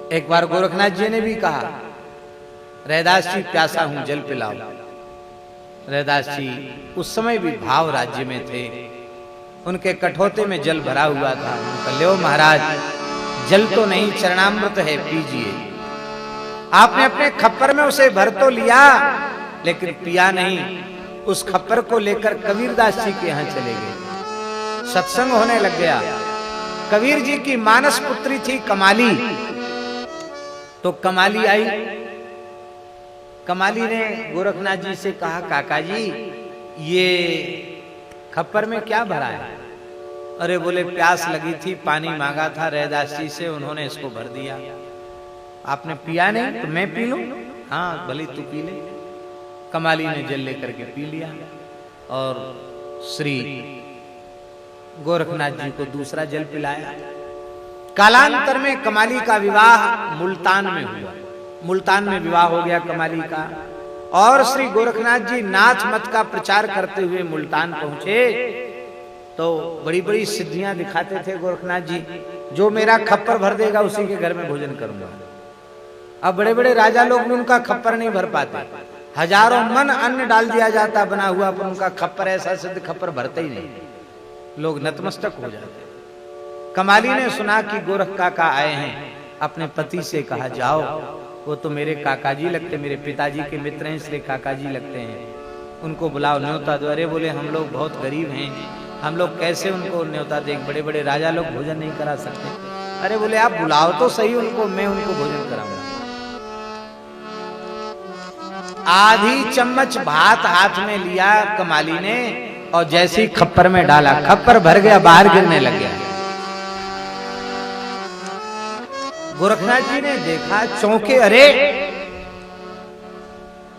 एक बार गोरखनाथ जी ने भी कहा, रैदास जी प्यासा हूं, जल पिलाओ। रैदास जी उस समय भी भाव राज्य में थे, उनके कठोते में जल भरा हुआ था। उनका लो महाराज, जल तो नहीं, चरणामृत है, पीजिए। आपने अपने खप्पर में उसे भर तो लिया, लेकिन पिया नहीं। उस खप्पर को लेकर कबीरदास जी के यहां चले गए। सत्संग होने लग गया। कबीर जी की मानस पुत्री थी कमाली, तो कमाली आई। कमाली ने गोरखनाथ जी से कहा, काका जी ये खप्पर में क्या भरा है? अरे बोले, प्यास लगी थी, पानी मांगा था रैदास जी से, उन्होंने इसको भर दिया। आपने पिया नहीं तो मैं पी लूं? हाँ भले तू पी ले। कमाली ने जल लेकर के पी लिया और श्री गोरखनाथ जी को दूसरा जल पिलाया। कालांतर में कमाली का विवाह मुल्तान में हुआ। मुल्तान में विवाह हो गया कमाली का, और श्री गोरखनाथ जी नाथ मत का प्रचार करते हुए मुल्तान पहुंचे तो बड़ी बड़ी सिद्धियां दिखाते थे गोरखनाथ जी। जो मेरा खप्पर भर देगा उसी के घर में भोजन करूंगा। अब बड़े बड़े राजा लोग भी उनका खप्पर नहीं भर पाते, हजारों मन अन्न डाल दिया जाता बना हुआ, पर उनका खप्पर ऐसा सिद्ध खप्पर भरते ही नहीं, लोग नतमस्तक हो जाते। कमाली ने सुना कि गोरख काका आए हैं, अपने पति से कहा, जाओ, वो तो मेरे काका जी लगते, मेरे पिताजी के मित्र हैं, इसलिए काका जी लगते हैं, उनको बुलाओ, न्योता दो। अरे बोले, हम लोग बहुत गरीब हैं, हम लोग कैसे उनको न्योता दें, बड़े बड़े राजा लोग भोजन नहीं करा सकते। अरे बोले, आप बुलाओ तो सही उनको, मैं उनको भोजन कराऊंगा। आधी चम्मच भात हाथ में लिया कमाली ने, और जैसे ही खप्पर में डाला, खप्पर भर गया, बाहर गिरने लग गया। गोरखनाथ जी ने देखा, चौंके, अरे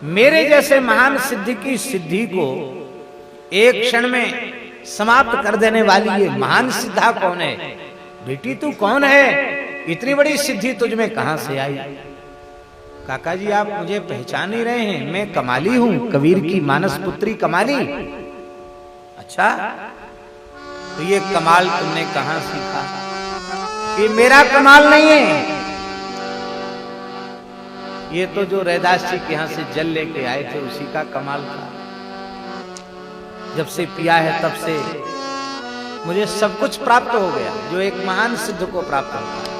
मेरे जैसे महान सिद्धि की सिद्धि को एक क्षण में समाप्त कर देने वाली ये महान सिद्धा कौन है? बेटी तू कौन है? इतनी बड़ी सिद्धि तुझ में कहां से आई? काका जी आप मुझे पहचान नहीं रहे हैं, मैं कमाली हूं, कबीर की मानस पुत्री कमाली। अच्छा, तो ये कमाल तुमने कहां सीखा? ये मेरा कमाल नहीं है, ये तो जो रैदास जी के यहां से जल लेके आए थे उसी का कमाल था। जब से पिया है तब से मुझे सब कुछ प्राप्त हो गया, जो एक महान सिद्ध को प्राप्त होता है।